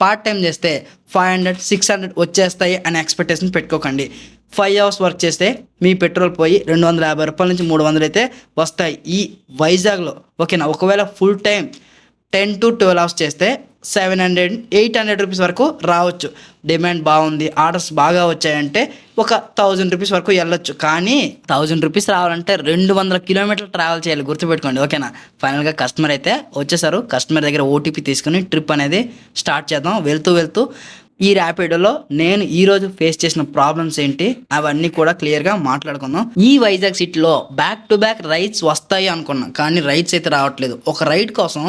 Part time చేస్తే 500 600 వచ్చేస్తాయి అనే ఎక్స్పెక్టేషన్ పెట్టుకోకండి. 5 అవర్స్ వర్క్ చేస్తే మీ పెట్రోల్ పోయి 250 రూపాయల నుంచి 300 అయితే వస్తాయి ఈ వైజాగ్లో. ఓకేనా. ఒకవేళ ఫుల్ టైం 10 to 12 అవర్స్ చేస్తే 700 800 రూపీస్ వరకు రావచ్చు. డిమాండ్ బాగుంది, ఆర్డర్స్ బాగా వచ్చాయంటే ఒక 1000 రూపీస్ వరకు వెళ్ళొచ్చు. కానీ 1000 రూపీస్ రావాలంటే 200 కిలోమీటర్లు ట్రావెల్ చేయాలి, గుర్తుపెట్టుకోండి. ఓకేనా. ఫైనల్గా కస్టమర్ అయితే వచ్చేసారు. కస్టమర్ దగ్గర ఓటీపీ తీసుకుని ట్రిప్ అనేది స్టార్ట్ చేద్దాం. వెళ్తూ ఈ ర్యాపిడోలో నేను ఈరోజు ఫేస్ చేసిన ప్రాబ్లమ్స్ ఏంటి అవన్నీ కూడా క్లియర్గా మాట్లాడుకుందాం. ఈ వైజాగ్ సిటీలో బ్యాక్ టు బ్యాక్ రైడ్స్ వస్తాయి అనుకున్నాం, కానీ రైడ్స్ అయితే రావట్లేదు. ఒక రైడ్ కోసం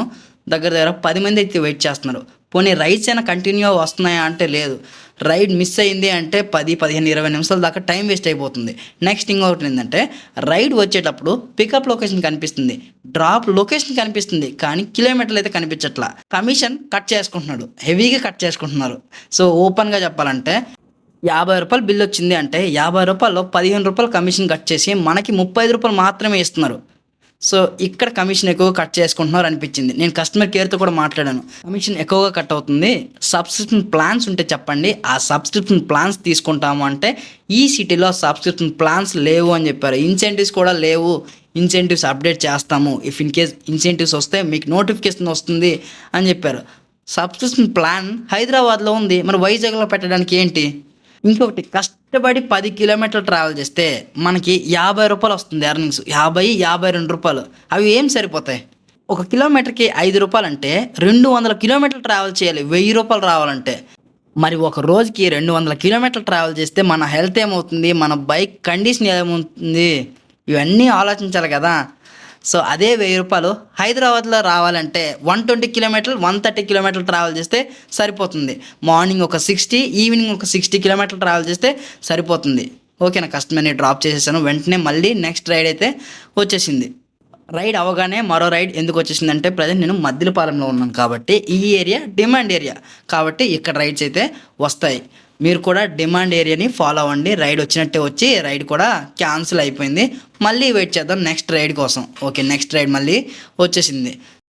దగ్గర 10 మంది అయితే వెయిట్ చేస్తున్నారు. పోనీ రైడ్స్ అయినా కంటిన్యూ వస్తున్నాయా అంటే లేదు. రైడ్ మిస్ అయింది అంటే 10 15 20 నిమిషాల దాకా టైం వేస్ట్ అయిపోతుంది. నెక్స్ట్ ఇంకొకటి ఏంటంటే రైడ్ వచ్చేటప్పుడు పికప్ లొకేషన్ కనిపిస్తుంది, డ్రాప్ లొకేషన్ కనిపిస్తుంది, కానీ కిలోమీటర్లు అయితే కనిపించట్లా. కమిషన్ కట్ చేసుకుంటున్నాడు, హెవీగా కట్ చేసుకుంటున్నారు. సో ఓపెన్గా చెప్పాలంటే 50 రూపాయలు బిల్ వచ్చింది అంటే 50 రూపాయల్లో 15 రూపాయలు కమిషన్ కట్ చేసి మనకి 35 రూపాయలు మాత్రమే ఇస్తున్నారు. సో ఇక్కడ కమిషన్ ఎక్కువ కట్ చేసుకుంటున్నారు అనిపించింది. నేను కస్టమర్ కేర్తో కూడా మాట్లాడాను. కమిషన్ ఎక్కువగా కట్ అవుతుంది, సబ్స్క్రిప్షన్ ప్లాన్స్ ఉంటే చెప్పండి, ఆ సబ్స్క్రిప్షన్ ప్లాన్స్ తీసుకుంటాము అంటే ఈ సిటీలో సబ్స్క్రిప్షన్ ప్లాన్స్ లేవు అని చెప్పారు. ఇన్సెంటివ్స్ కూడా లేవు, ఇన్సెంటివ్స్ అప్డేట్ చేస్తాము, ఇఫ్ ఇన్ కేస్ ఇన్సెంటివ్స్ వస్తే మీకు నోటిఫికేషన్ వస్తుంది అని చెప్పారు. సబ్స్క్రిప్షన్ ప్లాన్ హైదరాబాద్లో ఉంది, మరి వైజాగ్లో పెట్టడానికి ఏంటి? ఇంకొకటి, కష్టపడి 10 కిలోమీటర్లు ట్రావెల్ చేస్తే మనకి 50 రూపాయలు వస్తుంది ఎర్నింగ్స్. 52 రూపాయలు అవి ఏం సరిపోతాయి? ఒక కిలోమీటర్కి 5 రూపాయలు అంటే 200 కిలోమీటర్లు ట్రావెల్ చేయాలి 1000 రూపాయలు రావాలంటే. మరి ఒక రోజుకి 200 కిలోమీటర్లు ట్రావెల్ చేస్తే మన హెల్త్ ఏమవుతుంది, మన బైక్ కండిషన్ ఏమవుతుంది, ఇవన్నీ ఆలోచించాలి కదా. సో అదే 1000 రూపాయలు హైదరాబాద్లో రావాలంటే 120 కిలోమీటర్లు 130 కిలోమీటర్లు ట్రావెల్ చేస్తే సరిపోతుంది. మార్నింగ్ ఒక 60, ఈవినింగ్ ఒక 60 కిలోమీటర్లు ట్రావెల్ చేస్తే సరిపోతుంది. ఓకేనా. కస్టమర్ని డ్రాప్ చేసేసాను, వెంటనే మళ్ళీ నెక్స్ట్ రైడ్ అయితే వచ్చేసింది. రైడ్ అవగానే మరో రైడ్ ఎందుకు వచ్చేసిందంటే ప్రజెంట్ నేను మద్దిలపాలెంలో ఉన్నాను కాబట్టి ఈ ఏరియా డిమాండ్ ఏరియా కాబట్టి ఇక్కడ రైడ్స్ అయితే వస్తాయి. మీరు కూడా డిమాండ్ ఏరియాని ఫాలో అవ్వండి. రైడ్ వచ్చినట్టే వచ్చి రైడ్ కూడా క్యాన్సిల్ అయిపోయింది. మళ్ళీ వెయిట్ చేద్దాం నెక్స్ట్ రైడ్ కోసం. ఓకే, నెక్స్ట్ రైడ్ మళ్ళీ వచ్చేసింది.